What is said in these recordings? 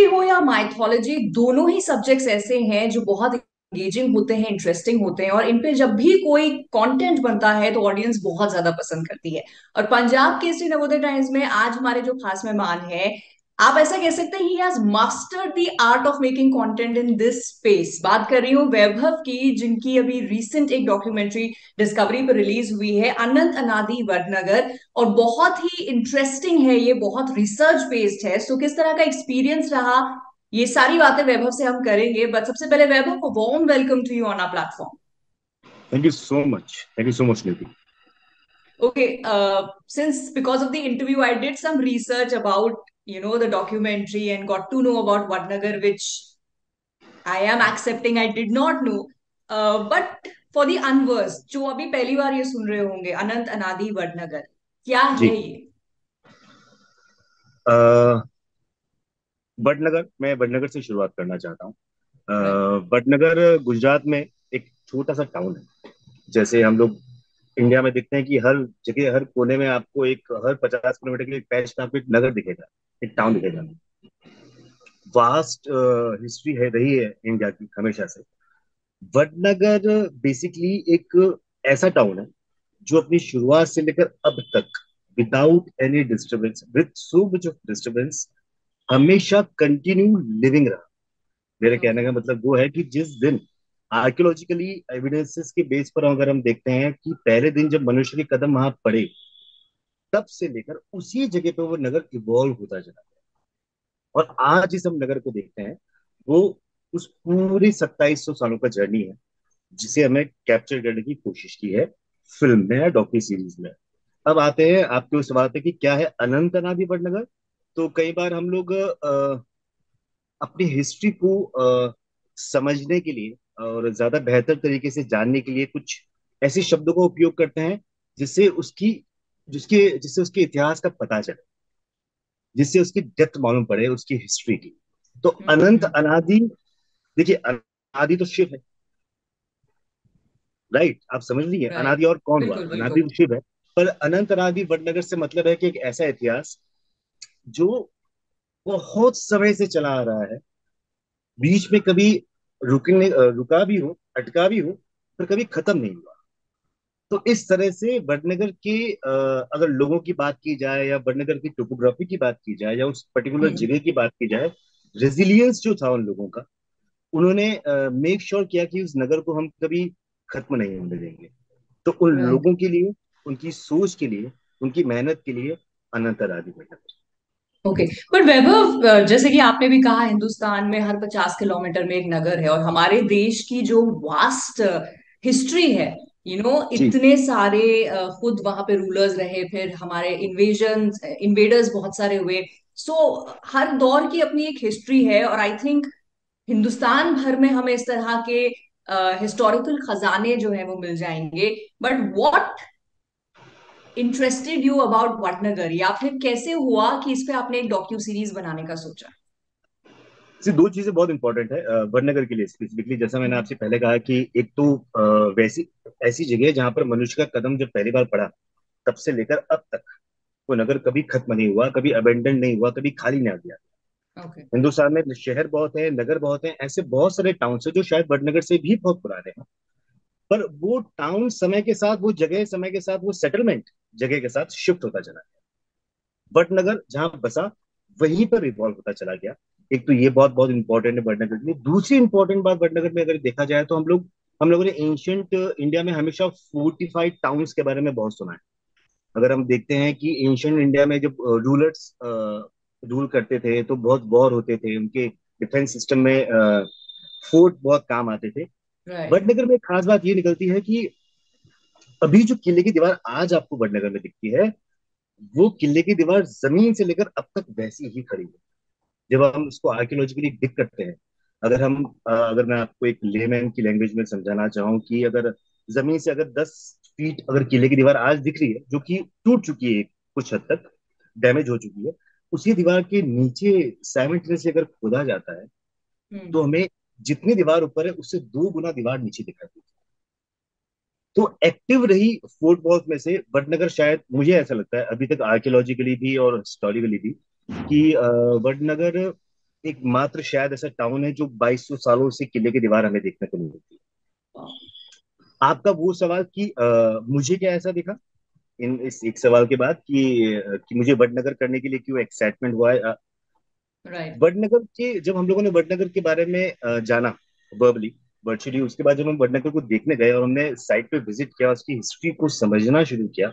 History हो या mythology, दोनों ही सब्जेक्ट्स ऐसे हैं जो बहुत एंगेजिंग होते हैं, इंटरेस्टिंग होते हैं, और इन पे जब भी कोई कंटेंट बनता है तो ऑडियंस बहुत ज्यादा पसंद करती है। और पंजाब केसरी नवोदय टाइम्स में आज हमारे जो खास मेहमान हैं, आप ऐसा कह सकते हैं he has mastered the art of making content in this space. बात कर रही हूँ वैभव की, जिनकी अभी रिसेंट एक डॉक्यूमेंट्री डिस्कवरी पर रिलीज हुई है, अनंत अनादि वडनगर। और बहुत ही इंटरेस्टिंग है ये, बहुत रिसर्च बेस्ड है। सो किस तरह का एक्सपीरियंस रहा, ये सारी बातें वैभव से हम करेंगे। बट सबसे पहले Vaibhav, warm welcome to you on our platform. Thank you so much. Thank you so much, Nidhi. Okay, since because of the interview, I did some research about, the documentary and got to know about Vadnagar, which I am accepting I did not know. But for the unversed, जो अभी पहली बार ये सुन रहे होंगे, अनंत अनादि वडनगर क्या है जी। ये? अ, वडनगर, मैं वडनगर से शुरुआत करना चाहता हूँ। Right. वडनगर गुजरात में एक छोटा सा टाउन है। जैसे हम लोग इंडिया में देखते हैं कि हर जगह, हर कोने में आपको एक, हर 50 किलोमीटर के एक पैच में आपको एक नगर दिखेगा, एक टाउन दिखेगा। हम्म। वास्ट हिस्ट्री है, रही है इंडिया की हमेशा से। वडनगर बेसिकली एक ऐसा टाउन है जो अपनी शुरुआत से लेकर अब तक without any disturbance, with so much of disturbance, हमेशा कंटिन्यू लिविंग रहा। मेरे कहने Okay. का मतलब वो है कि जिस दिन आर्कियोलॉजिकली एविडेंसेस के बेस पर अगर हम देखते हैं कि पहले दिन जब मनुष्य के कदम वहां पड़े, तब से लेकर उसी जगह पे वो नगर इवॉल्व होता चला गया। और आज जिस हम नगर को देखते हैं, वो उस पूरे 2700 सालों का जर्नी है जिसे हमें कैप्चर करने की कोशिश की है फिल्म में या डॉक्यू सीरीज में। अब आते हैं आपके उस सवाल पे कि क्या है अनंत अनादि नगर। तो कई बार हम लोग अपनी हिस्ट्री को समझने के लिए और ज्यादा बेहतर तरीके से जानने के लिए कुछ ऐसे शब्दों का उपयोग करते हैं जिससे उसकी जिससे उसके इतिहास का पता चले, जिससे उसकी डेप्थ मालूम पड़े उसकी हिस्ट्री की। तो अनंत हम्म। अनादि, देखिए अनादि तो शिव है, राइट? आप समझ लीजिए राइट। अनादि और कौन हुआ, बिल्कुल अनादि बिल्कुल। तो शिव है। पर अनंत अनादि वडनगर से मतलब है कि एक ऐसा इतिहास जो बहुत समय से चला आ रहा है, बीच में कभी रुका भी हो, अटका भी हो, पर कभी खत्म नहीं हुआ। तो इस तरह से वडनगर के अगर लोगों की बात की जाए या वडनगर की टोपोग्राफी की बात की जाए या उस पर्टिकुलर हम्म। जगह की बात की जाए, रेजिलियंस जो था उन लोगों का, उन्होंने मेक श्योर किया कि उस नगर को हम कभी खत्म नहीं होने देंगे। तो उन राइट। लोगों के लिए, उनकी सोच के लिए, उनकी मेहनत के लिए अनंत आदि वडनगर। ओके। पर वैभव, जैसे कि आपने भी कहा, हिंदुस्तान में हर 50 किलोमीटर में एक नगर है, और हमारे देश की जो वास्ट हिस्ट्री है, जी। इतने सारे खुद वहां पे रूलर्स रहे, फिर हमारे इन्वेडर्स बहुत सारे हुए। सो हर दौर की अपनी एक हिस्ट्री है, और आई थिंक हिंदुस्तान भर में हमें इस तरह के हिस्टोरिकल खजाने जो है वो मिल जाएंगे। But what interested you about Vadnagar, या फिर कैसे हुआ कि इस पे आपने एक डॉक्यू सीरीज बनाने का सोचा? सिर्फ दो चीजें बहुत इंपॉर्टेंट है वडनगर के लिए स्पेसिफिकली। जैसा मैंने हम्म। आपसे पहले कहा कि एक तो वैसी ऐसी जगह है जहां पर मनुष्य का कदम जब पहली बार पड़ा, तब से लेकर अब तक वो नगर कभी खत्म नहीं हुआ, कभी अबेंडन नहीं हुआ, कभी खाली नहीं गया। ओके। हिंदुस्तान में शहर बहुत है, नगर बहुत है, ऐसे बहुत सारे टाउन है जो शायद वडनगर से भी बहुत पुराने हैं। पर वो टाउन समय के साथ, वो जगह समय के साथ, वो सेटलमेंट जगह के साथ शिफ्ट होता चला गया। वडनगर जहां बसा वहीं पर रिवॉल्व होता चला गया। एक तो ये बहुत बहुत इंपॉर्टेंट है वडनगर के लिए। दूसरी इंपॉर्टेंट बात वडनगर में अगर देखा जाए तो हम लोगों ने एंशियंट इंडिया में हमेशा फोर्टिफाइड टाउन्स के बारे में बहुत सुना है। अगर हम देखते हैं कि एंशियंट इंडिया में जब रूलर्स रूल करते थे तो बहुत वॉर होते थे, उनके डिफेंस सिस्टम में फोर्ट बहुत काम आते थे। राइट। वडनगर में एक खास बात ये निकलती है कि अभी जो किले की दीवार आज आपको वडनगर में दिखती है, वो किले की दीवार जमीन से लेकर अब तक वैसी ही खड़ी है। जब हम उसको आर्कियोलॉजिकली डिग करते हैं, अगर मैं आपको एक लेमैन की लैंग्वेज में समझाना चाहूँ कि अगर जमीन से अगर 10 फीट अगर किले की दीवार आज दिख रही है जो कि टूट चुकी है, कुछ हद तक डैमेज हो चुकी है, उसी दीवार के नीचे साइमल्टेनियसली अगर खोदा जाता है तो हम्म। हमें जितनी दीवार ऊपर है उससे 2 गुना दीवार नीचे दिखाई देती है। तो एक्टिव रही फोर्ट वॉल्स में से वडनगर, शायद मुझे ऐसा लगता है अभी तक आर्कियोलॉजिकली भी और हिस्टोरिकली भी, कि वडनगर एकमात्र शायद ऐसा टाउन है जो 2200 सालों से किले की दीवार हमें देखने को नहीं मिलती। वाह। आपका वो सवाल कि मुझे क्या ऐसा दिखा इन इस एक सवाल के बाद कि मुझे वडनगर करने के लिए क्यों एक्साइटमेंट हुआ है। राइट। वडनगर के जब हम लोगों ने वडनगर के बारे में जाना वर्बली वर्चुअली, उसके बाद जब हम वडनगर को देखने गए और हमने साइट पे विजिट किया, उसकी हिस्ट्री को समझना शुरू किया,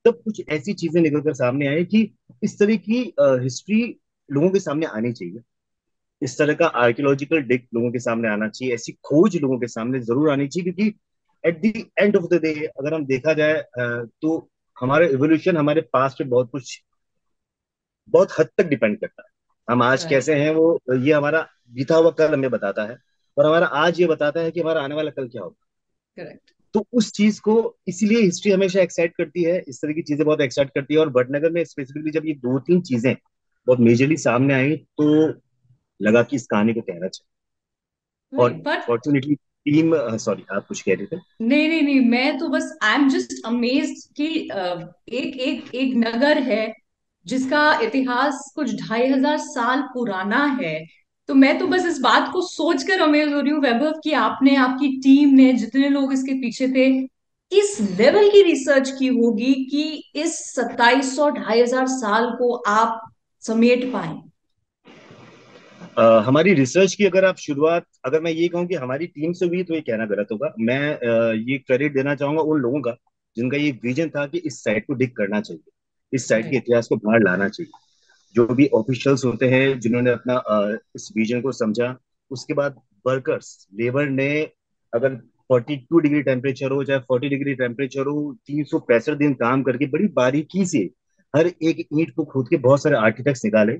तब कुछ ऐसी चीजें निकल कर सामने आई कि इस तरह की हिस्ट्री लोगों के सामने आनी चाहिए। इस तरह का आर्कियोलॉजिकल डिग लोगों के सामने आना चाहिए, ऐसी खोज लोगों के सामने जरूर आनी चाहिए, क्योंकि at the end of the day अगर हम देखा जाए तो हमारा इवोल्यूशन हमारे पास पे बहुत कुछ, बहुत हद तक डिपेंड करता है। हम आज राइट। कैसे हैं वो, ये हमारा बीता हुआ कल हमें बताता है, और हमारा आज ये बताता है कि हमारा आने वाला कल क्या होगा। करेक्ट। तो उस चीज को, इसीलिए हिस्ट्री हमेशा एक्साइट करती है, इस तरह की चीजें बहुत एक्साइट करती है। और वडनगर में स्पेसिफिकली जब ये दो तीन चीजें बहुत मेजरली सामने आई, तो लगा कि इस कहानी को कहना चाहिए। और right. But fortunately team, sorry आप कुछ कह रहे थे। नहीं नहीं नहीं, मैं तो बस आई एम जस्ट अमेज्ड कि एक एक एक नगर है जिसका इतिहास कुछ 2500 साल पुराना है। तो मैं तो बस इस बात को सोचकर अमेज हो रही हूँ वैभव कि आपने, आपकी टीम ने, जितने लोग इसके पीछे थे, किस लेवल की रिसर्च की होगी कि इस 2700 2500 साल को आप समेट पाए। हमारी रिसर्च की अगर आप शुरुआत, अगर मैं ये कहूँ कि हमारी टीम से हुई, तो ये कहना गलत होगा। मैं ये क्रेडिट देना चाहूंगा उन लोगों का जिनका ये विजन था कि इस साइट को डिग करना चाहिए, इस साइट के राइट। इतिहास को बाहर लाना चाहिए। जो भी ऑफिशियल्स होते हैं जिन्होंने अपना इस विजन को समझा, उसके बाद वर्कर्स, लेबर ने, अगर 42 डिग्री टेम्परेचर हो चाहे 40 डिग्री टेम्परेचर हो, 365 दिन काम करके बड़ी बारीकी से हर एक ईंट को खोद के बहुत सारे आर्किटेक्ट्स निकाले,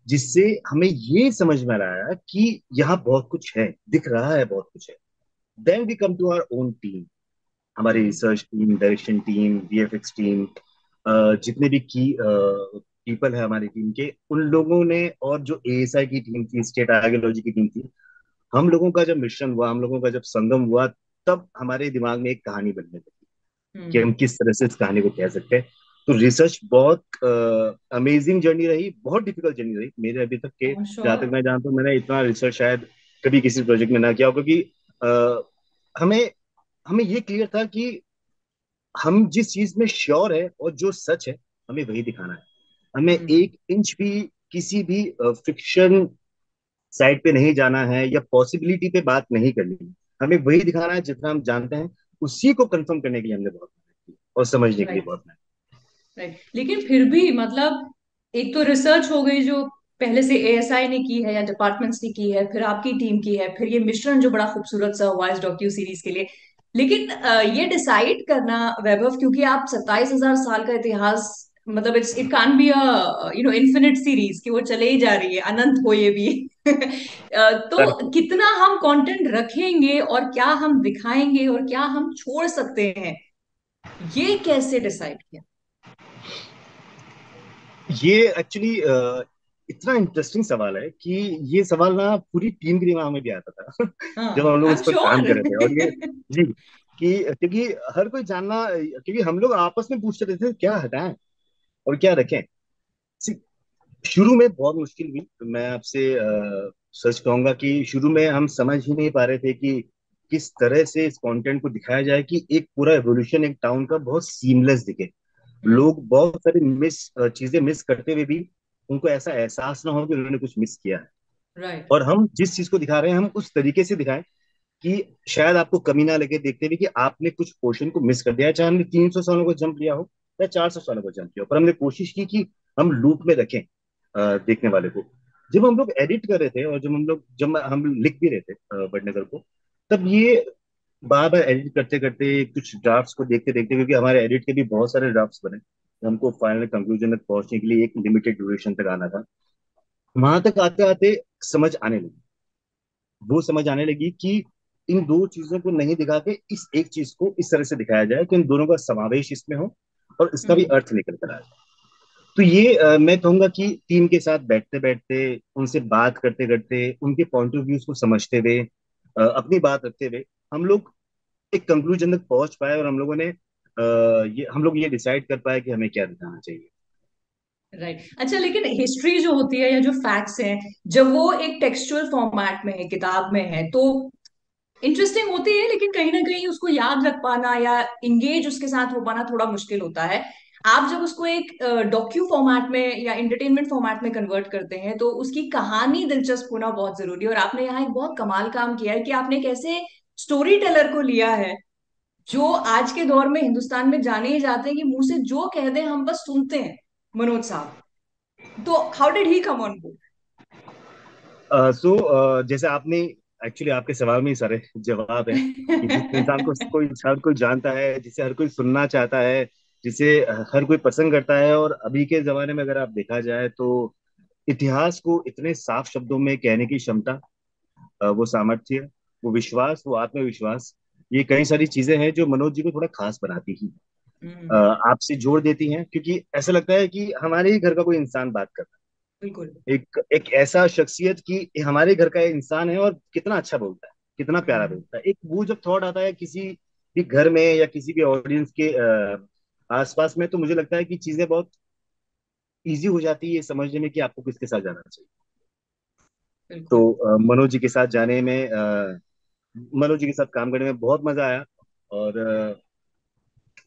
जिससे हमें ये समझ में आया कि यहाँ बहुत कुछ है, दिख रहा है बहुत कुछ है। Then we come to our own team, हमारी हम्म। Research team, direction team, VFX team, जितने भी की पीपल है हमारी टीम के, उन लोगों ने, और जो एएसआई की टीम थी, स्टेट आर्कियोलॉजी की टीम थी, हम लोगों का जब मिश्रण हुआ, हम लोगों का जब संगम हुआ, तब हमारे दिमाग में एक कहानी बनने लगी कि हम हम्म। किस तरह से इस कहानी को कह सकते हैं। तो रिसर्च बहुत अमेजिंग जर्नी रही, बहुत डिफिकल्ट जर्नी रही मेरे अभी तक के। जहां श्योर। तक मैं जानता हूँ, मैंने इतना रिसर्च शायद कभी किसी प्रोजेक्ट में ना किया हो, क्योंकि हमें हमें ये क्लियर था कि हम जिस चीज में श्योर है और जो सच है, हमें वही दिखाना है। हमें हम्म। 1 इंच भी किसी भी फिक्शन साइड पे नहीं जाना है या पॉसिबिलिटी पे बात नहीं करनी है। हमें वही दिखाना है जितना हम जानते हैं, उसी को कंफर्म करने के लिए हमने बहुत मेहनत की और समझने के लिए राइट। बहुत मेहनत राइट। लेकिन फिर भी मतलब एक तो रिसर्च हो गई जो पहले से एएसआई ने की है या डिपार्टमेंट्स ने की है, फिर आपकी टीम की है, फिर ये मिश्रण जो बड़ा खूबसूरत सा हुआ इस डॉक्यू सीरीज के लिए। लेकिन ये डिसाइड करना वैभव, क्योंकि आप 27,000 साल का इतिहास, मतलब it can be a infinite series कि वो चले ही जा रही है, अनंत हो ये भी। तो की। कितना हम कंटेंट रखेंगे और क्या हम दिखाएंगे और क्या हम छोड़ सकते हैं, ये कैसे डिसाइड किया। ये एक्चुअली इतना इंटरेस्टिंग सवाल है कि ये सवाल ना पूरी टीम के दिमाग में भी आता था जब हाँ, हम लोग आई एम इस पर काम श्योर। कर रहे थे। और ये, जी, कि क्योंकि हर कोई जानना, क्योंकि हम लोग आपस में पूछते रहते थे क्या हटाएं और क्या रखें। See, शुरू में बहुत मुश्किल हुई, तो मैं आपसे सच कहूंगा कि शुरू में हम समझ ही नहीं पा रहे थे कि किस तरह से इस कंटेंट को दिखाया जाए कि एक पूरा एवोल्यूशन एक टाउन का बहुत सीमलेस दिखे। हम्म। लोग बहुत सारी चीजें मिस करते हुए भी उनको ऐसा एहसास ना हो कि उन्होंने कुछ मिस किया है। राइट। और हम जिस चीज को दिखा रहे हैं, हम उस तरीके से दिखाएं कि शायद आपको कमी ना लगे देखते हुए कि आपने कुछ पोर्शन को मिस कर दिया है, चाहे हमने 300 सालों को जंप लिया हो या 400 सालों को जंप लिया हो, पर हमने कोशिश की कि हम लूप में रखें देखने वाले को। जब हम लोग एडिट कर रहे थे और जब हम लिख भी रहे थे बड़नगर को, तब ये बार बार एडिट करते करते, कुछ ड्राफ्ट्स को देखते देखते, क्योंकि हमारे एडिट के भी बहुत सारे ड्राफ्ट्स बने, तो हमको फाइनल कंक्लूजन तक पहुंचने के लिए एक लिमिटेड ड्यूरेशन तक आना था। वहां तक आते आते समझ आने लगी, वो समझ आने लगी कि इन दो चीजों को नहीं दिखा के इस एक चीज को इस तरह से दिखाया जाए कि इन दोनों का समावेश इसमें हो और इसका भी हम्म। अर्थ निकल कर आए। तो ये मैं कहूंगा कि टीम के साथ बैठते बैठते, उनसे बात करते करते, उनके पॉइंट ऑफ व्यूज को समझते हुए, अपनी बात रखते हुए, हम लोग एक कंक्लूजन तक पहुंच पाए, और हम लोग ये डिसाइड कर पाए कि हमें क्या दिखाना चाहिए। राइट। अच्छा, लेकिन हिस्ट्री जो होती है या जो फैक्ट्स हैं, जब वो एक टेक्सचुअल फॉर्मेट में है, किताब में है, तो इंटरेस्टिंग होती है, लेकिन कहीं ना कहीं उसको याद रख पाना या इंगेज उसके साथ हो पाना थोड़ा मुश्किल होता है। आप जब उसको एक डॉक्यू फॉर्मेट में या एंटरटेनमेंट फॉर्मेट में कन्वर्ट करते हैं, तो उसकी कहानी दिलचस्प होना बहुत जरूरी है। और आपने यहाँ एक बहुत कमाल काम किया है कि आपने एक ऐसे स्टोरी टेलर को लिया है जो आज के दौर में हिंदुस्तान में जाने ही जाते हैं कि मुंह से जो कह दें हम बस सुनते हैं, मनोज साहब। तो how did he come on board? So जैसे आपने, एक्चुअली आपके सवाल में ही सारे जवाब हैं कि जिस इंसान को कोई हर कोई जानता है, जिसे हर कोई सुनना चाहता है, जिसे हर कोई पसंद करता है। और अभी के जमाने में अगर आप देखा जाए तो इतिहास को इतने साफ शब्दों में कहने की क्षमता, वो सामर्थ्य, वो विश्वास, वो आत्मविश्वास, ये कई सारी चीजें हैं जो मनोज जी को थोड़ा खास बनाती ही आपसे जोड़ देती हैं, क्योंकि ऐसा लगता है कि हमारे ही घर का कोई इंसान बात कर रहा बिल्कुल। है। एक एक ऐसा शख्सियत कि हमारे घर का इंसान है और कितना अच्छा बोलता है, कितना प्यारा हम्म। बोलता है। एक वो जब थॉट आता है किसी भी घर में या किसी भी ऑडियंस के आसपास में, तो मुझे लगता है कि चीजें बहुत इजी हो जाती है ये समझने में कि आपको किसके साथ जाना चाहिए। तो बिल्कुल। मनोज जी के साथ जाने में, मनोज जी के साथ काम करने में बहुत मजा आया। और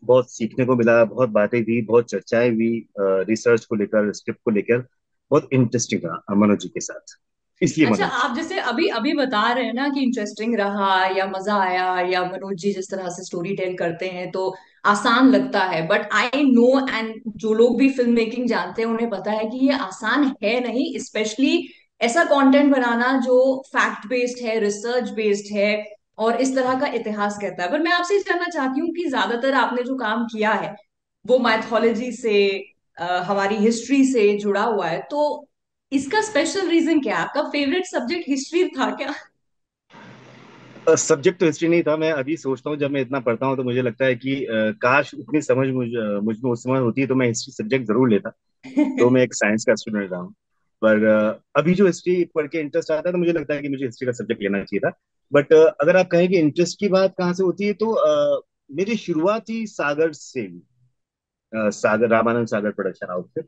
बहुत सीखने को मिला, बहुत बातें हुई, बहुत चर्चाएं हुई, रिसर्च को लेकर, स्क्रिप्ट को लेकर। बहुत इंटरेस्टिंग रहा मनोज जी के साथ, इसलिए अच्छा, मनोज। आप जैसे अभी अभी बता रहे हैं ना कि इंटरेस्टिंग रहा या मजा आया, या मनोज जी जिस तरह से स्टोरी टेल करते हैं तो आसान लगता है, बट आई नो, एंड जो लोग भी फिल्म मेकिंग जानते हैं उन्हें पता है कि ये आसान है नहीं, स्पेशली ऐसा कंटेंट बनाना जो फैक्ट बेस्ड है, रिसर्च बेस्ड है, और इस तरह का इतिहास कहता है। पर मैं आपसे ये जानना चाहती हूँ कि ज्यादातर आपने जो काम किया है वो मैथोलॉजी से, हमारी हिस्ट्री से जुड़ा हुआ है, तो इसका स्पेशल रीजन क्या है? आपका फेवरेट सब्जेक्ट हिस्ट्री था क्या? सब्जेक्ट तो हिस्ट्री नहीं था। मैं अभी सोचता हूँ, जब मैं इतना पढ़ता हूँ तो मुझे लगता है कि काश उतनी समझ मुझ में उस समय होती है तो मैं हिस्ट्री सब्जेक्ट जरूर लेता। तो मैं एक साइंस का स्टूडेंट रहा हूँ। पर अभी जो हिस्ट्री पढ़ के इंटरेस्ट आता है तो मुझे लगता है कि मुझे हिस्ट्री का सब्जेक्ट लेना चाहिए था। बट अगर आप कहें कि इंटरेस्ट की बात कहाँ से होती है, तो मेरी शुरुआत ही सागर से हुई। सागर, रामानंद सागर प्रोडक्शन हाउस से।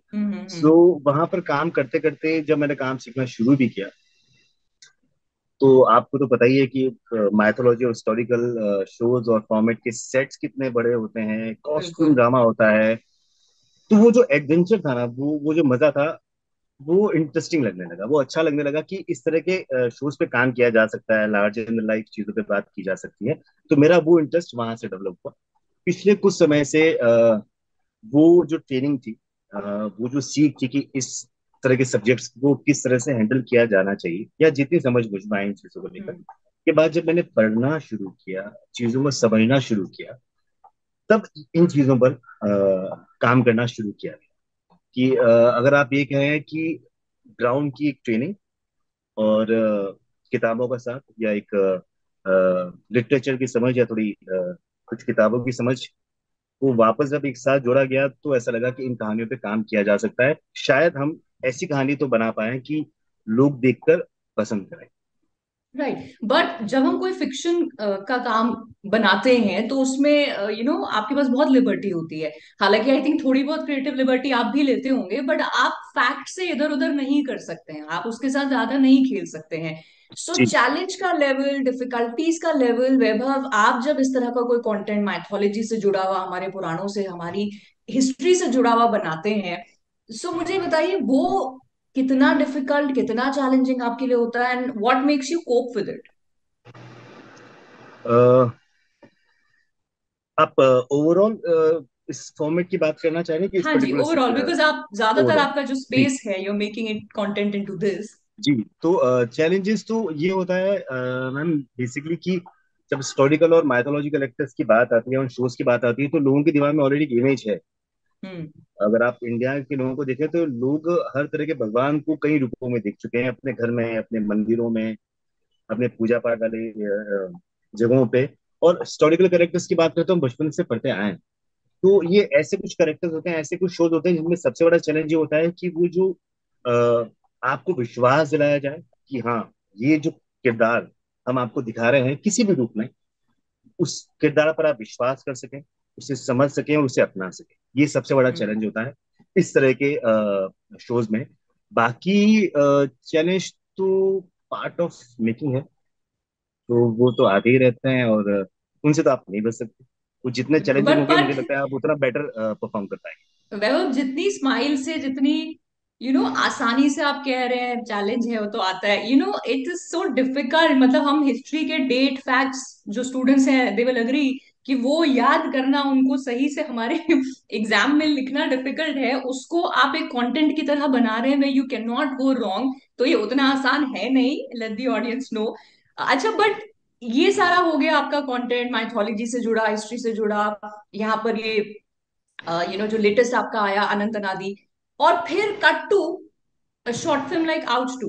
सो हम्म। वहां पर काम करते करते जब मैंने काम सीखना शुरू भी किया, तो आपको तो पता ही है कि माइथोलॉजी और हिस्टोरिकल शोज और फॉर्मेट के सेट्स कितने बड़े होते हैं, कॉस्ट्यूम बिल्कुल। ड्रामा होता है। तो वो जो एडवेंचर था ना, वो जो मजा था, वो इंटरेस्टिंग लगने लगा, वो अच्छा लगने लगा कि इस तरह के शोज पे काम किया जा सकता है, लार्जर इन लाइफ चीजों पे बात की जा सकती है। तो मेरा वो इंटरेस्ट वहां से डेवलप हुआ। पिछले कुछ समय से वो जो ट्रेनिंग थी, वो जो सीख थी कि इस तरह के सब्जेक्ट्स को किस तरह से हैंडल किया जाना चाहिए, या जितनी समझ मुझ में आई इन चीजों को लेकर, हम्म। के बाद जब मैंने पढ़ना शुरू किया, चीजों को समझना शुरू किया, तब इन चीजों पर काम करना शुरू किया। कि अगर आप ये कहें कि ग्राउंड की एक ट्रेनिंग और किताबों का साथ, या एक लिटरेचर की समझ, या थोड़ी कुछ किताबों की समझ को वापस जब एक साथ जोड़ा गया, तो ऐसा लगा कि इन कहानियों पे काम किया जा सकता है। शायद हम ऐसी कहानी तो बना पाए कि लोग देखकर पसंद करें। राइट, बट जब हम कोई फिक्शन का काम बनाते हैं तो उसमें आपके पास बहुत लिबर्टी होती है। हालांकि आई थिंक थोड़ी बहुत क्रिएटिव लिबर्टी आप भी लेते होंगे, बट आप फैक्ट से इधर उधर नहीं कर सकते हैं, आप उसके साथ ज्यादा नहीं खेल सकते हैं। सो जी। चैलेंज का लेवल, डिफिकल्टीज का लेवल, वैभव, आप जब इस तरह का कोई कंटेंट माइथोलॉजी से जुड़ा हुआ, हमारे पुराणों से, हमारी हिस्ट्री से जुड़ा हुआ बनाते हैं, सो मुझे बताइए वो कितना डिफिकल्ट, कितना चैलेंजिंग आपके लिए होता है, and what makes you cope with it? अ, आप ओवरऑल इस फॉर्मेट की बात करना चाह रहे हैं कि इस हाँ जी, ओवरऑल, पर्टिकुलर? बिकॉज आप ज्यादातर ओवरऑल। आपका जो जी। स्पेस है, you are making it content into this. जी। तो चैलेंजेस तो ये होता है मैम, बेसिकली कि जब हिस्टोरिकल और माइथोलॉजिकल एक्टर्स की बात आती है और शोज की बात आती है, तो लोगों के दिमाग में ऑलरेडी एक इमेज है। हम्म। अगर आप इंडिया के लोगों को देखें तो लोग हर तरह के भगवान को कई रूपों में देख चुके हैं, अपने घर में, अपने मंदिरों में, अपने पूजा पाठ वाले जगहों पे। और हिस्टोरिकल कैरेक्टर्स की बात करें तो हम बचपन से पढ़ते आए हैं। तो ये ऐसे कुछ कैरेक्टर्स होते हैं, ऐसे कुछ शोज होते हैं जिनमें सबसे बड़ा चैलेंज ये होता है कि वो जो आपको विश्वास दिलाया जाए कि हाँ, ये जो किरदार हम आपको दिखा रहे हैं किसी भी रूप में, उस किरदार पर आप विश्वास कर सकें, उसे समझ सकें और उसे अपना सकें। ये सबसे बड़ा हम्म। चैलेंज होता है। इस तरह के शोज में। बाकी चैलेंज तो पार्ट ऑफ मेकिंग है, तो वो तो आते ही रहते हैं, और उनसे तो आप नहीं बच सकते। वो जितने चैलेंजिंग बट होंगे मुझे बट लगता है आप उतना बेटर परफॉर्म कर पाएंगे। वैभव, जितनी स्माइल से, जितनी आसानी से आप कह रहे हैं चैलेंज है, वो तो आता है। It is so difficult. मतलब हम हिस्ट्री के डेट फैक्ट्स, जो स्टूडेंट्स हैं दे विल एग्री कि वो याद करना, उनको सही से हमारे एग्जाम में लिखना डिफिकल्ट है। उसको आप एक कंटेंट की तरह बना रहे हैं, you can not go wrong. तो ये उतना आसान है नहीं, लेट दी ऑडियंस नो। अच्छा, बट ये सारा हो गया आपका कंटेंट, माइथोलॉजी से जुड़ा, हिस्ट्री से जुड़ा। यहाँ पर ये जो लेटेस्ट आपका आया अनंत अनादि, और फिर cut to short film like out to.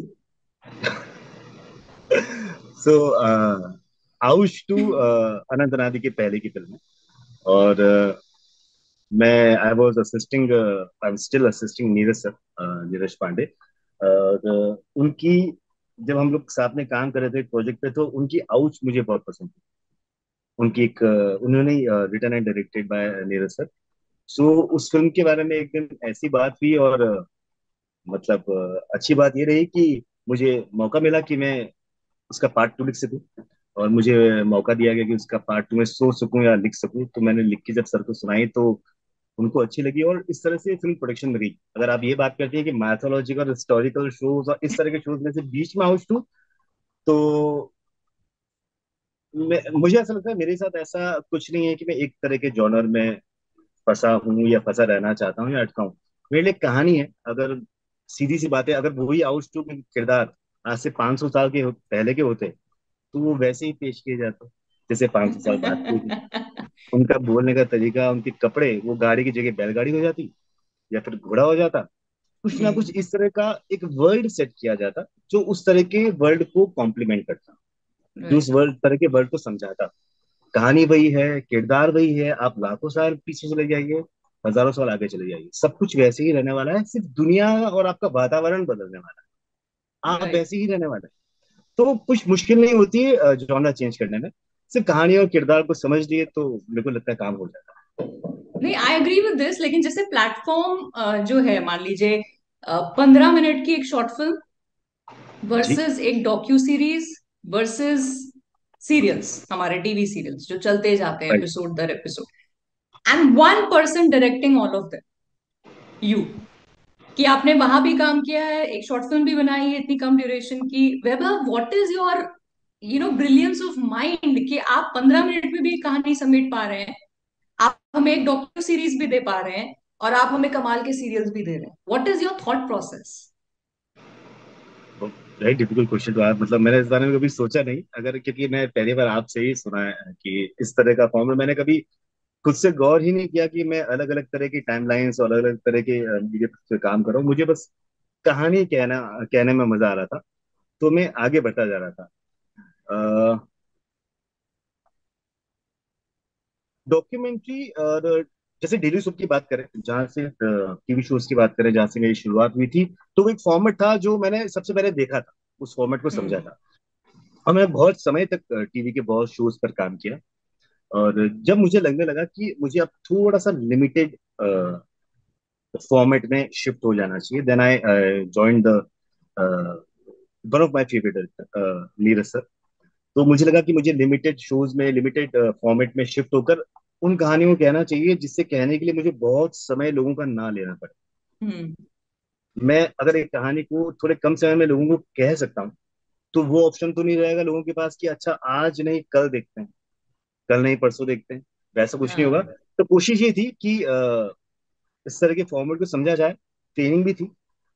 So आउश टू अनंत अनादि के पहले की फिल्म है। और मैं I was assisting, I am still assisting Neeraj sir, Neeraj Pandey. और उनकी, जब हम लोग साथ में काम कर रहे थे एक प्रोजेक्ट पे, तो उनकी आउच मुझे बहुत पसंद थी। उनकी एक उन्होंने written and directed by Neeraj sir. So उस फिल्म के बारे में एक दिन ऐसी बात हुई, और मतलब अच्छी बात ये रही कि मुझे मौका मिला कि मैं उसका पार्ट टू लिख सकूं। और मुझे मौका दिया गया कि उसका पार्ट टू में सोच सकूं या लिख सकूं। तो मैंने लिख के जब सर को सुनाई, तो उनको अच्छी लगी, और इस तरह से फिल्म प्रोडक्शन में गई। अगर आप ये बात करते हैं कि मैथोलॉजिकल हिस्टोरिकल शोज और इस तरह के शोज में से बीच में हाउस टू, तो मुझे ऐसा लगता है मेरे साथ ऐसा कुछ नहीं है कि मैं एक तरह के जॉनर में फंसा हूँ या फंसा रहना चाहता हूँ या अटका हूँ। मेरे लिए कहानी है। अगर सीधी सी बात है, अगर वही हाउस टू के किरदार आज से 500 साल के पहले के होते, तो वो वैसे ही पेश किए जाते जैसे 500 साल बाद के थे। उनका बोलने का तरीका, उनके कपड़े, वो गाड़ी की जगह बैलगाड़ी हो जाती या फिर घोड़ा हो जाता। कुछ ना कुछ इस तरह का एक वर्ल्ड सेट किया जाता, जो उस तरह के वर्ल्ड को कॉम्प्लीमेंट करता, जो उस राइट। वर्ल्ड तरह के वर्ल्ड को समझाता। कहानी वही है, किरदार वही है, आप लाखों साल पीछे चले जाइए, हजारों साल आगे चले जाइए, सब कुछ वैसे ही रहने वाला है। सिर्फ दुनिया और आपका वातावरण बदलने वाला है, आप राइट। वैसे ही रहने वाले हैं। तो कुछ मुश्किल नहीं होती है जॉनर चेंज करने में। सिर्फ कहानी और किरदार को समझ लिए तो मेरे को लगता है काम हो जाता नहीं, आई एग्री विद दिस, लेकिन जैसे प्लेटफॉर्म जो है, मान लीजिए 15 मिनट की एक शॉर्ट फिल्म है जी। वर्सेस एक डॉक्यू सीरीज वर्सेस सीरियल्स, हमारे टीवी सीरियल्स जो चलते जाते हैं राइट। एपिसोड दर episode, and one person directing all of them, you, कि आपने वहां भी काम किया है, एक शॉर्ट फिल्म भी बनाई है इतनी कम ड्यूरेशन की। Vaibhav, what is your brilliance of mind कि आप 15 मिनट में भी कहानी समेट पा रहे हैं, आप हमें एक डॉक्टर सीरीज भी दे पा रहे हैं, और आप हमें कमाल के सीरियल्स भी दे रहे हैं। What is your thought process? Very difficult question तो आप, मतलब मैंने इस बारे में कभी सोचा नहीं, अगर क्योंकि मैं पहली बार आपसे ही सुना है कि इस तरह का फॉर्मूला। मैंने कभी खुद से गौर ही नहीं किया कि मैं अलग अलग तरह की टाइमलाइंस और अलग अलग तरह के मीडिया पे काम कर रहा हूँ। मुझे बस कहानी कहने में मजा आ रहा था, तो मैं आगे बढ़ता जा रहा था। डॉक्यूमेंट्री और जैसे डेली सोप की बात करें, जहाँ से टीवी शोज की बात करें, जहाँ से मेरी शुरुआत हुई थी, तो वो एक फॉर्मेट था जो मैंने सबसे पहले देखा था, उस फॉर्मेट को समझा हम्म। था। और मैंने बहुत समय तक टीवी के बहुत शोज पर काम किया। और जब मुझे लगने लगा कि मुझे अब थोड़ा सा लिमिटेड फॉर्मेट में शिफ्ट हो जाना चाहिए, then I join the one of my favourite director Neeraj sir. तो मुझे लगा कि मुझे लिमिटेड शोज में, लिमिटेड फॉर्मेट में शिफ्ट होकर उन कहानियों को कहना चाहिए जिससे कहने के लिए मुझे बहुत समय लोगों का ना लेना पड़े। हम्म। मैं अगर एक कहानी को थोड़े कम समय में लोगों को कह सकता हूँ, तो वो ऑप्शन तो नहीं रहेगा लोगों के पास कि अच्छा आज नहीं कल देखते हैं, कल नहीं परसों देखते हैं। वैसा कुछ नहीं होगा। हाँ। तो कोशिश ये थी कि इस तरह के फॉर्मेट को समझा जाए। ट्रेनिंग भी थी,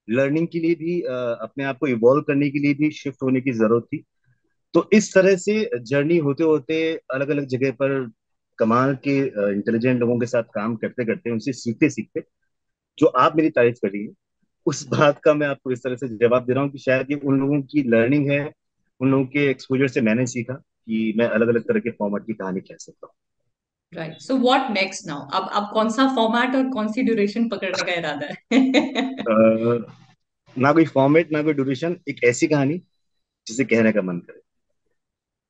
लर्निंग के लिए भी, अपने आप को इवॉल्व करने के लिए भी शिफ्ट होने की जरूरत थी। तो इस तरह से जर्नी होते होते अलग अलग जगह पर कमाल के इंटेलिजेंट लोगों के साथ काम करते करते, उनसे सीखते सीखते, जो आप मेरी तारीफ कर रही है, उस बात का मैं आपको इस तरह से जवाब दे रहा हूँ कि शायद ये उन लोगों की लर्निंग है, उन लोगों के एक्सपोजर से मैंने सीखा कि मैं अलग अलग तरह के फॉर्मेट की कहानी कह सकता right, so what next now? अब कौन सा फॉर्मेट और कौन सी ड्यूरेशन पकड़ने का इरादा है? हूँ। ना कोई फॉर्मेट ना कोई ड्यूरेशन, एक ऐसी कहानी जिसे कहने का मन करे,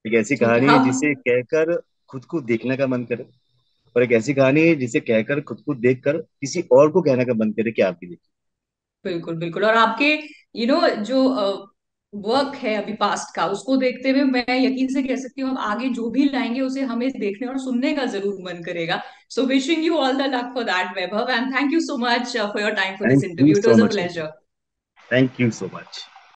एक ऐसी ठीक है, कहानी हम जिसे कहकर खुद को देखने का मन करे, और एक ऐसी कहानी है जिसे कहकर खुद को देखकर किसी और को कहने का मन करे कि आप भी देखिए। बिल्कुल बिल्कुल। और आपके जो वर्क है अभी पास्ट का, उसको देखते हुए मैं यकीन से कह सकती हूँ आप आगे जो भी लाएंगे उसे हमें देखने और सुनने का जरूर मन करेगा। So wishing you all the luck for that, Vaibhav, and thank you so much for your time for this thank you interview. It so was a much. Pleasure. Thank you so much.